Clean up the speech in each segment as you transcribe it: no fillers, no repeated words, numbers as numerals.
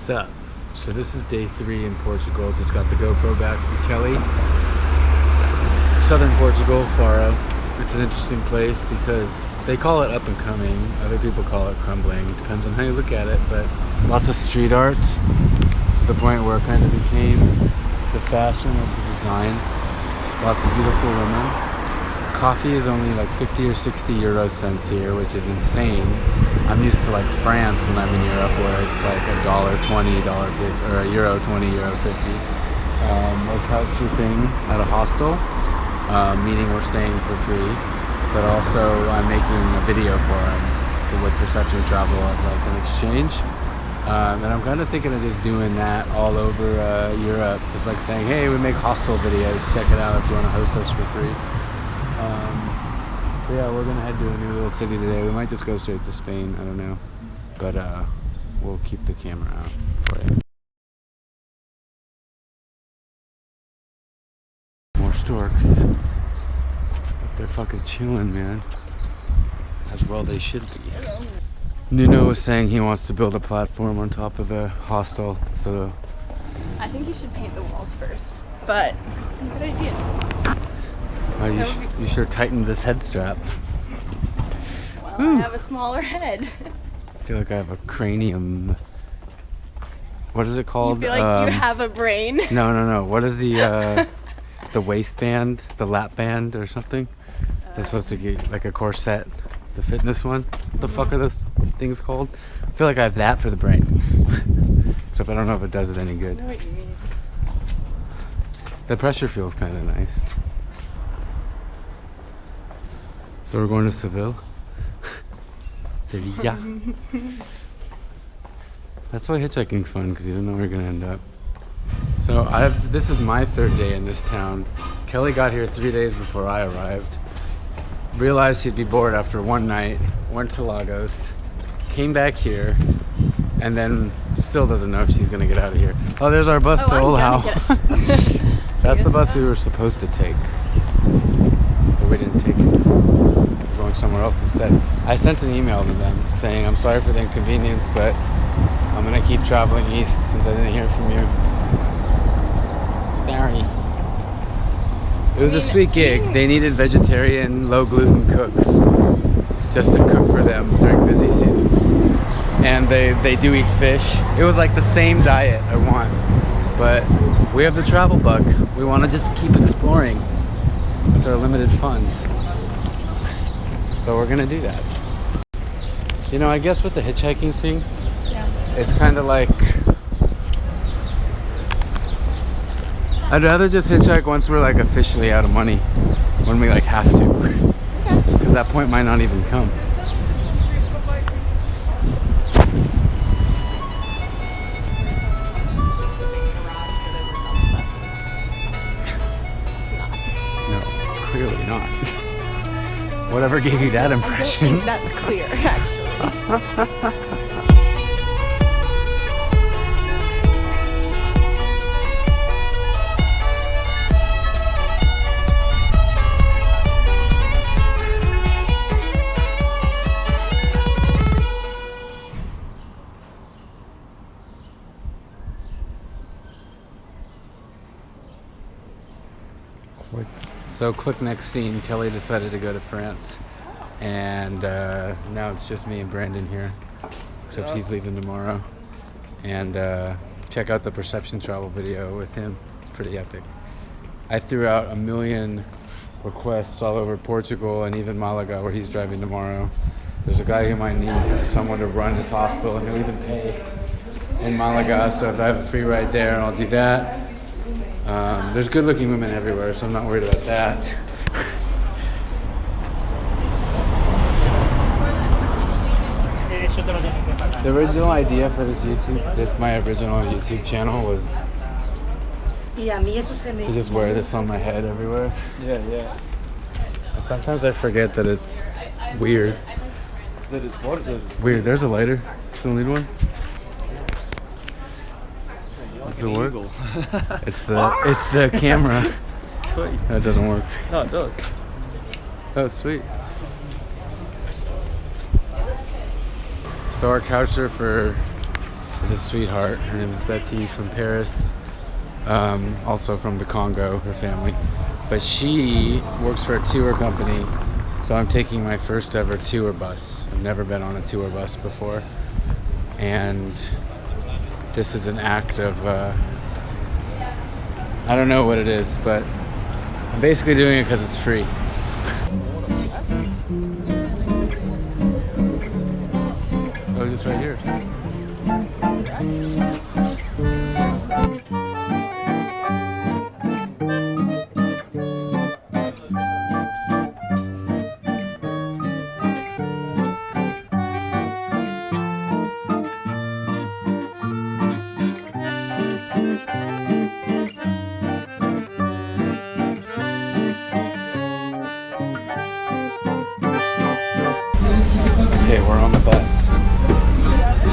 What's up? So this is day 3 in Portugal. Just got the GoPro back from Kelly. Southern Portugal, Faro. It's an interesting place because they call it up and coming. Other people call it crumbling. Depends on how you look at it, but lots of street art to the point where it kind of became the fashion of the design. Lots of beautiful women. Coffee is only like 50 or 60 euro cents here, which is insane. I'm used to like France when I'm in Europe, where it's like $1.20, $1.50, or €1.20, €1.50. We're couch surfing at a hostel, meaning we're staying for free, but also I'm making a video for him with Perception Travel as like an exchange. And I'm kind of thinking of just doing that all over Europe, just like saying, hey, we make hostel videos, check it out if you want to host us for free. But yeah, we're gonna head to a new little city today. We might just go straight to Spain, I don't know, but we'll keep the camera out for you. More storks. They're fucking chilling, man, as well they should be. Nuno was saying he wants to build a platform on top of the hostel, so I think you should paint the walls first, but good idea. You sure tightened this head strap. Well, I have a smaller head. I feel like I have a cranium. What is it called? You feel like you have a brain? No. What is the waistband? The lap band or something? It's supposed to get like a corset. The fitness one. What the fuck are those things called? I feel like I have that for the brain. Except I don't know if it does it any good. I know what you mean. The pressure feels kind of nice. So we're going to Seville. Sevilla. That's why hitchhiking's fun, because you don't know where you're gonna end up. So this is my 3rd day in this town. Kelly got here 3 days before I arrived. Realized he'd be bored after one night. Went to Lagos. Came back here. And then still doesn't know if she's gonna get out of here. Oh, there's our bus to Old House. That's the bus we were supposed to take. But we didn't take it. Going somewhere else instead. I sent an email to them saying I'm sorry for the inconvenience, but I'm gonna keep traveling east since I didn't hear from you. Sorry. It was a sweet gig. They needed vegetarian, low gluten cooks just to cook for them during busy season. And they do eat fish. It was like the same diet I want, but we have the travel bug. We want to just keep exploring with our limited funds. So we're gonna do that. You know, I guess with the hitchhiking thing, it's kind of like, I'd rather just hitchhike once we're like officially out of money, when we like have to, because that point might not even come. No, clearly not. Whatever gave you that impression? I don't think that's clear, actually. So click next scene. Kelly decided to go to France, and now it's just me and Brandon here, except he's leaving tomorrow. And check out the Perception Travel video with him. It's pretty epic. I threw out a million requests all over Portugal and even Malaga, where he's driving tomorrow. There's a guy who might need someone to run his hostel, and he'll even pay in Malaga, so if I have a free ride there, I'll do that. There's good looking women everywhere, so I'm not worried about that. The original idea for this my original YouTube channel was to just wear this on my head everywhere. Yeah. And sometimes I forget that it's weird. That it's what? Weird. There's a lighter. Still need one? Does it work? It's the camera. Sweet. That doesn't work. No, it does. Oh, sweet. So our couch surfer is a sweetheart. Her name is Betty from Paris. Also from the Congo, her family. But she works for a tour company, so I'm taking my first ever tour bus. I've never been on a tour bus before. And this is an act of, I don't know what it is, but I'm basically doing it because it's free. Oh, just right here. Okay, we're on the bus.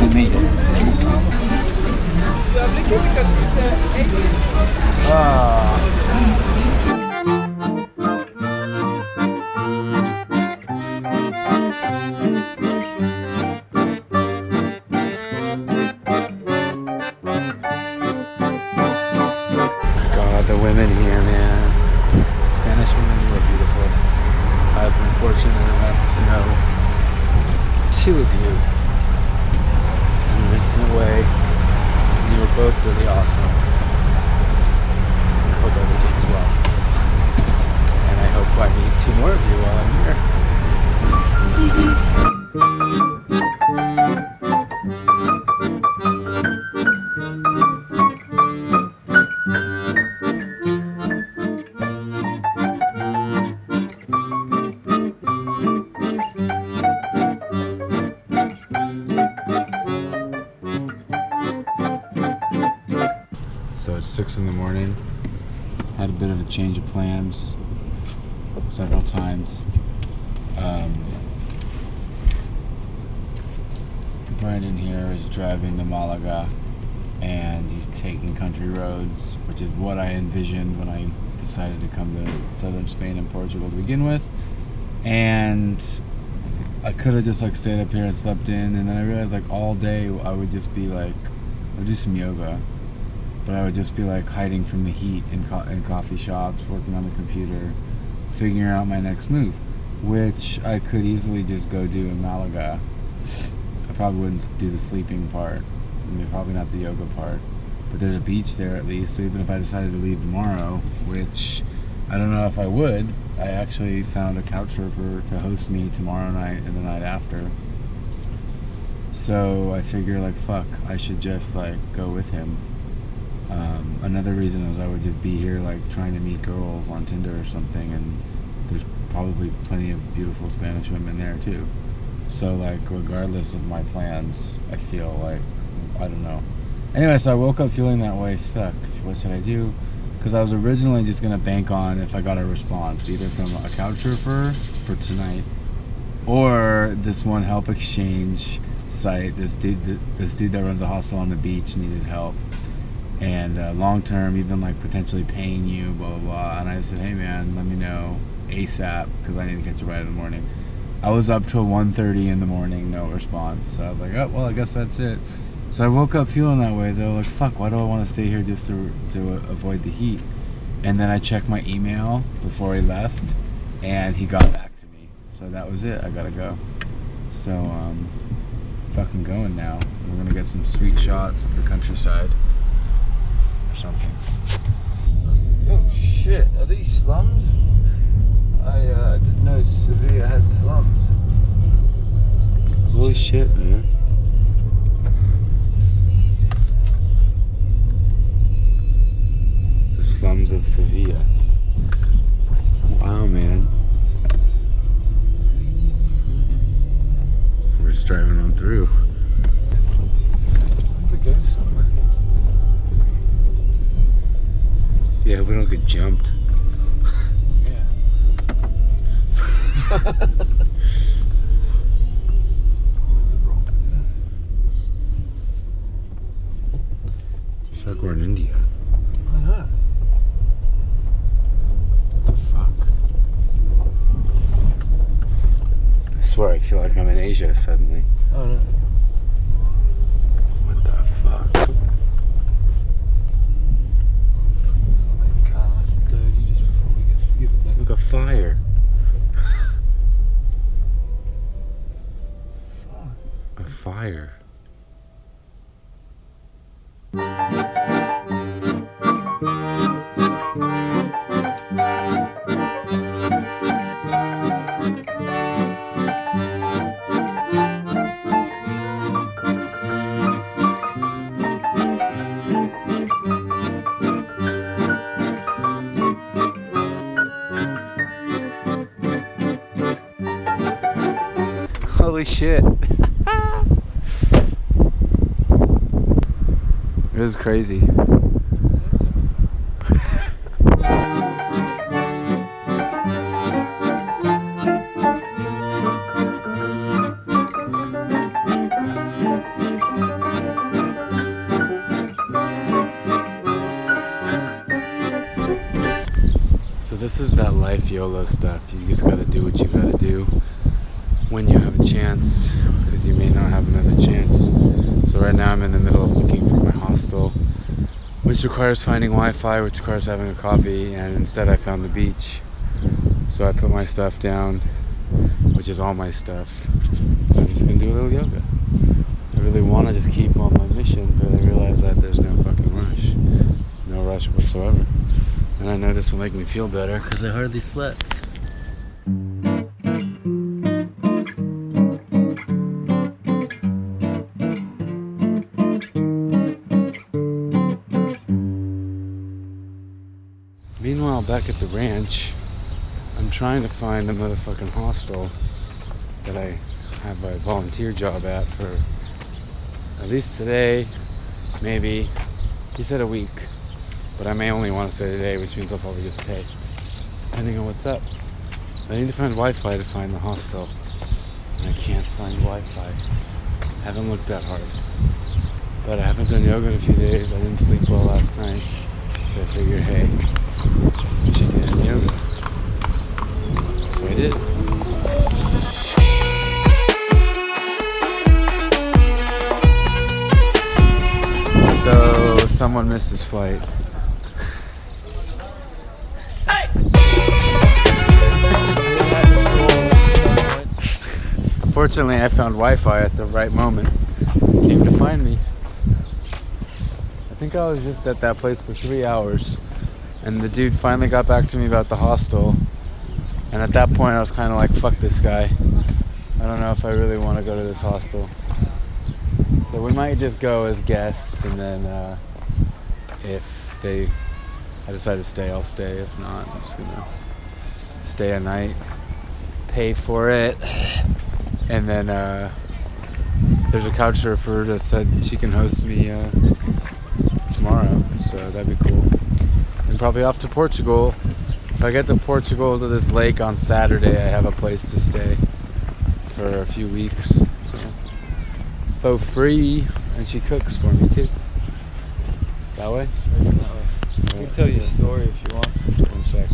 We made it. God, the women here, man. Spanish women, you are beautiful. I've been fortunate enough to know 2 of you in an intimate way. You were both really awesome. And I hope everything's well. And I hope I meet 2 more of you while I'm here. So it's 6 in the morning. Had a bit of a change of plans several times. Brandon here is driving to Malaga, and he's taking country roads, which is what I envisioned when I decided to come to southern Spain and Portugal to begin with. And I could have just like stayed up here and slept in, and then I realized like all day I would just be like, I'd do some yoga, but I would just be like hiding from the heat in coffee shops, working on the computer, figuring out my next move, which I could easily just go do in Malaga. I probably wouldn't do the sleeping part, I mean, probably not the yoga part, but there's a beach there at least, so even if I decided to leave tomorrow, which I don't know if I would, I actually found a couch surfer to host me tomorrow night and the night after. So I figure like, fuck, I should just like go with him. Another reason is I would just be here like trying to meet girls on Tinder or something, and there's probably plenty of beautiful Spanish women there too. So like regardless of my plans, I feel like, I don't know. Anyway, so I woke up feeling that way. Fuck, what should I do? Because I was originally just gonna bank on if I got a response, either from a couch surfer for tonight, or this one help exchange site. This dude that runs a hostel on the beach needed help, and long term, even like potentially paying you, blah blah blah. And I said, hey man, let me know ASAP because I need to catch a ride in the morning. I was up till 1:30 in the morning, no response. So I was like, oh well, I guess that's it. So I woke up feeling that way though, like fuck, why do I want to stay here just to avoid the heat? And then I checked my email before he left, and he got back to me. So that was it. I gotta go. So fucking going now. We're gonna get some sweet shots of the countryside or something. Oh shit, are these slums? I didn't know Sevilla had slums. Holy shit, man. The slums of Sevilla. Wow, man. We're just driving on through. We go somewhere. Yeah, we don't get jumped. Yeah. It's like we're in India. I know. What the fuck? I swear I feel like I'm in Asia suddenly. Oh no. What the fuck? Holy shit. It was crazy. So this is that life YOLO stuff. You just gotta do what you gotta do when you have a chance, because you may not have another chance. So right now I'm in the middle of looking for my hostel, which requires finding Wi-Fi, which requires having a coffee, and instead I found the beach. So I put my stuff down, which is all my stuff. I'm just gonna do a little yoga. I really want to just keep on my mission, but I realize that there's no fucking rush. No rush whatsoever. And I know this will make me feel better because I hardly slept. Meanwhile, back at the ranch, I'm trying to find a motherfucking hostel that I have a volunteer job at for at least today, maybe. He said a week, but I may only want to stay today, which means I'll probably just pay, depending on what's up. I need to find Wi-Fi to find the hostel, and I can't find Wi-Fi. Haven't looked that hard, but I haven't done yoga in a few days. I didn't sleep well last night, so I figured, hey, I should do some yoga. So I did. So someone missed his flight. Fortunately, I found Wi-Fi at the right moment. He came to find me. I think I was just at that place for 3 hours, and the dude finally got back to me about the hostel. And at that point, I was kind of like, "Fuck this guy. I don't know if I really want to go to this hostel." So we might just go as guests, and then if I decide to stay, I'll stay. If not, I'm just gonna stay a night, pay for it, and then there's a couch surfer that said she can host me tomorrow, so that'd be cool. And probably off to Portugal. If I get to Portugal to this lake on Saturday, I have a place to stay for a few weeks. For free, and she cooks for me too. That way? That way. I can tell you a story if you want. One sec.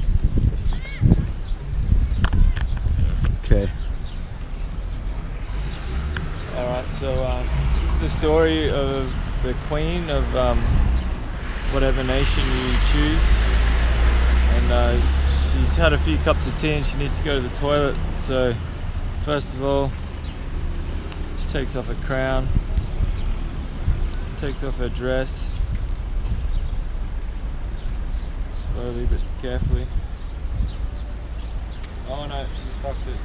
Okay. Alright, so this is the story of the queen of whatever nation you choose. And she's had a few cups of tea and she needs to go to the toilet. So, first of all, takes off her crown, takes off her dress, slowly but carefully. Oh no, she's fucked it.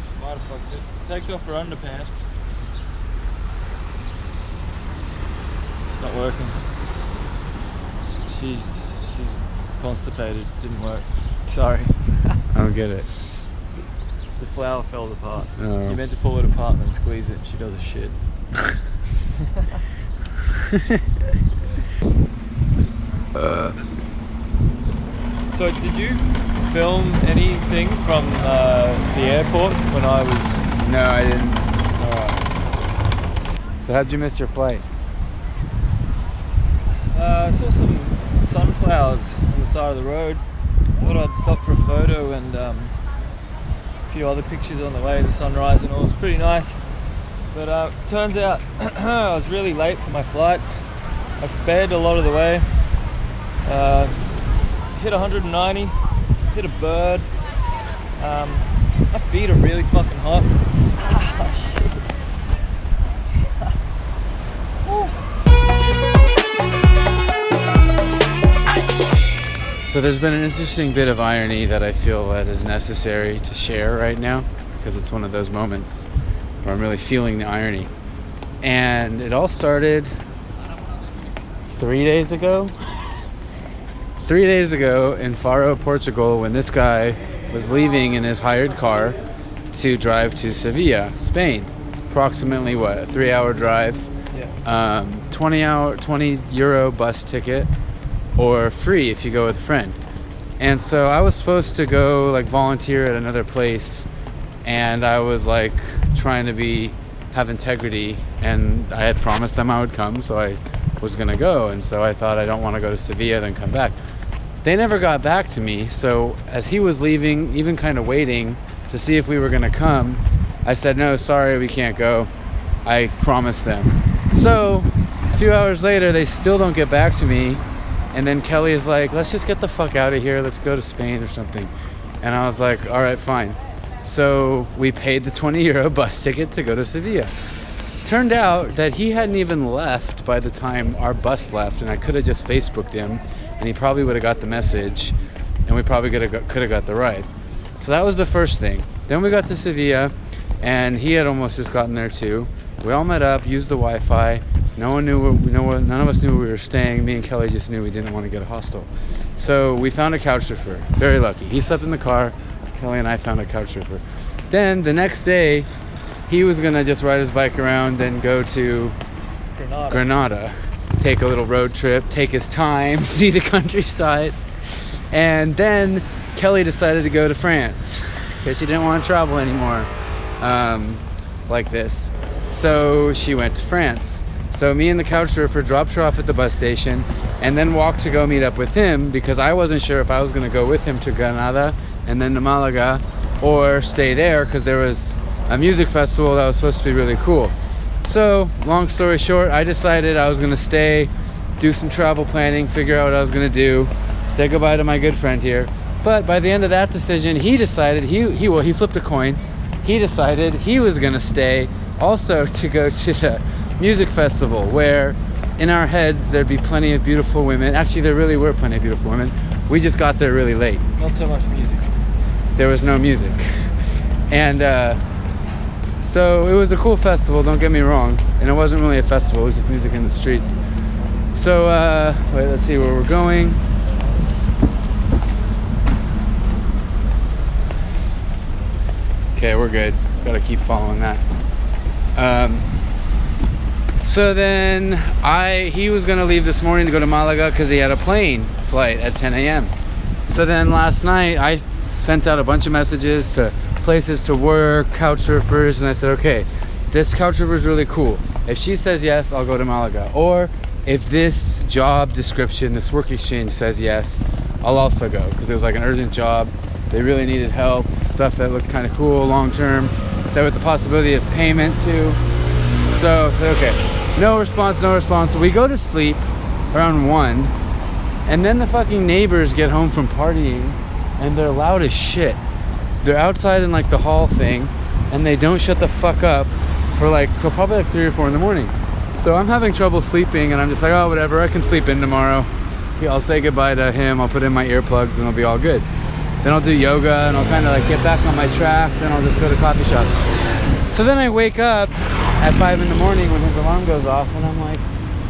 She might have fucked it. Takes off her underpants. It's not working. She's constipated. Didn't work. Sorry. I don't get it. The flower fell apart. Oh. You meant to pull it apart and then squeeze it. She does a shit. So did you film anything from the airport when I was... No, I didn't. Alright. So how'd you miss your flight? I saw some sunflowers on the side of the road. Thought I'd stop for a photo and a few other pictures on the way, the sunrise and all. It was pretty nice. But turns out I was really late for my flight. I sped a lot of the way. Hit 190, hit a bird. My feet are really fucking hot. So there's been an interesting bit of irony that I feel that is necessary to share right now, because it's one of those moments where I'm really feeling the irony. And it all started 3 days ago. 3 days ago in Faro, Portugal, when this guy was leaving in his hired car to drive to Sevilla, Spain. Approximately what, a 3-hour drive, Yeah. 20 euro bus ticket, or free if you go with a friend. And so I was supposed to go like volunteer at another place, and I was like trying to have integrity, and I had promised them I would come, so I was gonna go. And so I thought, I don't want to go to Sevilla then come back. They never got back to me, so as he was leaving, even kind of waiting to see if we were gonna come, I said, no, sorry, we can't go. I promised them. So a few hours later, they still don't get back to me. And then Kelly is like, let's just get the fuck out of here. Let's go to Spain or something. And I was like, all right, fine. So we paid the 20 euro bus ticket to go to Sevilla. Turned out that he hadn't even left by the time our bus left, and I could have just Facebooked him, and he probably would have got the message, and we probably could have got the ride. So that was the first thing. Then we got to Sevilla, and he had almost just gotten there too. We all met up, used the Wi-Fi. None of us knew where we were staying. Me and Kelly just knew we didn't want to get a hostel. So we found a couch surfer. Very lucky. He slept in the car. Kelly and I found a couch surfer. Then the next day, he was gonna just ride his bike around and go to Granada. Take a little road trip, take his time, see the countryside. And then Kelly decided to go to France because she didn't want to travel anymore like this. So she went to France. So me and the couch surfer dropped her off at the bus station and then walked to go meet up with him, because I wasn't sure if I was going to go with him to Granada and then to Malaga, or stay there because there was a music festival that was supposed to be really cool. So long story short, I decided I was going to stay, do some travel planning, figure out what I was going to do, say goodbye to my good friend here. But by the end of that decision, he decided, he flipped a coin. He decided he was going to stay also to go to the music festival, where in our heads there'd be plenty of beautiful women. Actually, there really were plenty of beautiful women. We just got there really late. Not so much music. There was no music. And so it was a cool festival, don't get me wrong. And it wasn't really a festival, it was just music in the streets. So wait, let's see where we're going. Okay, we're good. Gotta keep following that. So then he was gonna leave this morning to go to Malaga because he had a plane flight at 10 a.m. So then last night I sent out a bunch of messages to places to work, couch surfers, and I said, okay, this couch surfer is really cool. If she says yes, I'll go to Malaga. Or if this job description, this work exchange says yes, I'll also go, because it was like an urgent job. They really needed help, stuff that looked kind of cool long term. Said with the possibility of payment too. So I said, okay, no response. So we go to sleep around 1, and then the fucking neighbors get home from partying, and they're loud as shit. They're outside in like the hall thing, and they don't shut the fuck up for like till probably like 3 or 4 in the morning. So I'm having trouble sleeping, and I'm just like, oh, whatever, I can sleep in tomorrow. Yeah, I'll say goodbye to him, I'll put in my earplugs, and it'll be all good. Then I'll do yoga, and I'll kind of like get back on my track, then I'll just go to coffee shop. So then I wake up at 5 in the morning when his alarm goes off, and I'm like,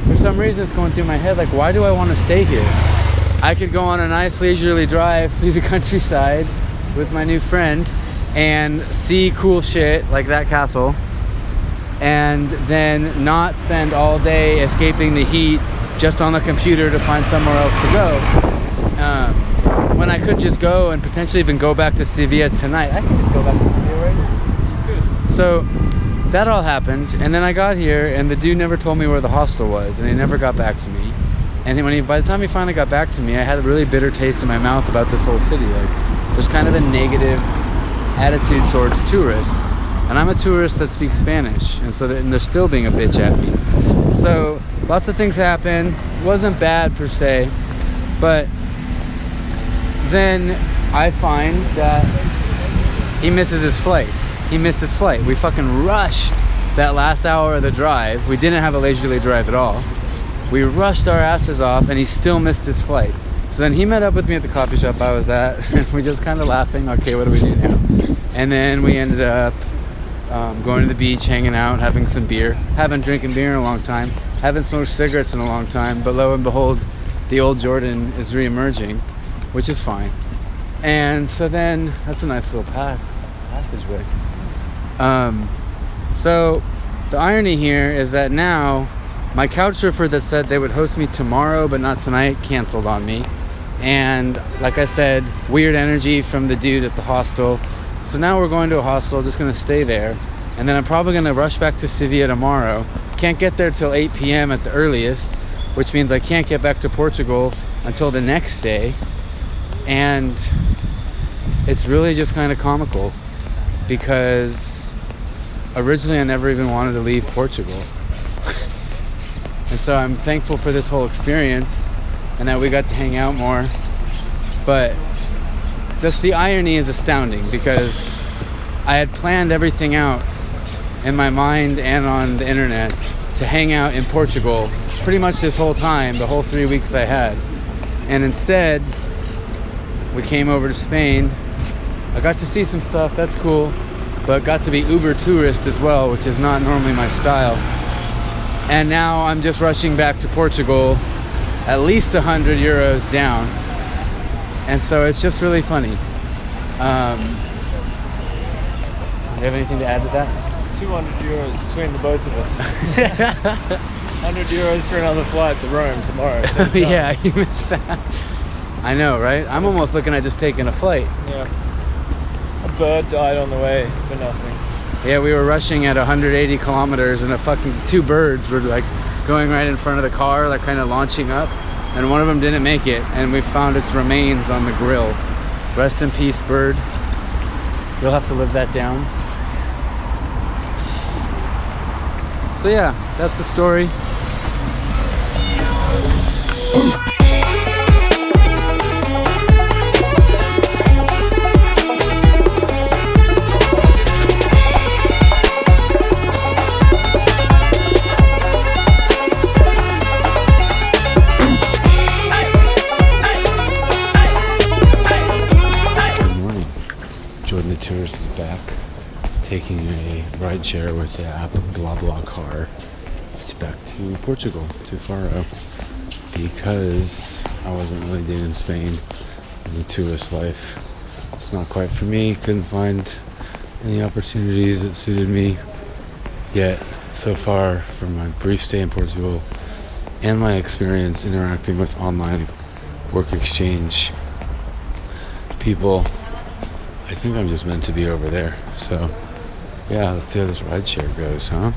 for some reason it's going through my head, like, why do I want to stay here? I could go on a nice leisurely drive through the countryside with my new friend and see cool shit like that castle, and then not spend all day escaping the heat just on the computer to find somewhere else to go. When I could just go and potentially even go back to Sevilla tonight. I could just go back to Sevilla right now. You could. So that all happened, and then I got here, and the dude never told me where the hostel was, and he never got back to me. And by the time he finally got back to me, I had a really bitter taste in my mouth about this whole city. Like, there's kind of a negative attitude towards tourists, and I'm a tourist that speaks Spanish, and so they're still being a bitch at me. So lots of things happened. Wasn't bad per se, but then I find that he misses his flight. He missed his flight. We fucking rushed that last hour of the drive. We didn't have a leisurely drive at all. We rushed our asses off, and he still missed his flight. So then he met up with me at the coffee shop I was at, and we just kind of laughing, okay, what do we do now? And then we ended up going to the beach, hanging out, having some beer. Haven't drinking beer in a long time. Haven't smoked cigarettes in a long time, but lo and behold, the old Jordan is re-emerging, which is fine. And so then, that's a nice little passageway. So the irony here is that now my couch surfer that said they would host me tomorrow but not tonight canceled on me. And like I said, weird energy from the dude at the hostel. So now we're going to a hostel, just gonna stay there. And then I'm probably gonna rush back to Sevilla tomorrow. Can't get there till 8 p.m. at the earliest, which means I can't get back to Portugal until the next day. And it's really just kind of comical because originally I never even wanted to leave Portugal. And so I'm thankful for this whole experience and that we got to hang out more. But just the irony is astounding because I had planned everything out in my mind and on the internet to hang out in Portugal pretty much this whole time, the whole 3 weeks I had. And instead, we came over to Spain. I got to see some stuff, that's cool, but got to be uber tourist as well, which is not normally my style. And now I'm just rushing back to Portugal, at least 100 euros down. And so it's just really funny. You have anything to add to that? 200 euros between the both of us. 100 euros for another flight to Rome tomorrow. Yeah, you missed that. I know, right? I'm almost looking at just taking a flight. Yeah. A bird died on the way for nothing. Yeah, we were rushing at 180 kilometers and two birds were like going right in front of the car, like kind of launching up. And one of them didn't make it, and we found its remains on the grill. Rest in peace, bird. You'll have to live that down. So yeah, that's the story. The tourist is back, taking a ride share with the app BlaBlaCar. It's back to Portugal, to Faro, because I wasn't really doing Spain and the tourist life. It's not quite for me. Couldn't find any opportunities that suited me yet so far from my brief stay in Portugal and my experience interacting with online work exchange people. I think I'm just meant to be over there. So, yeah, let's see how this rideshare goes, huh?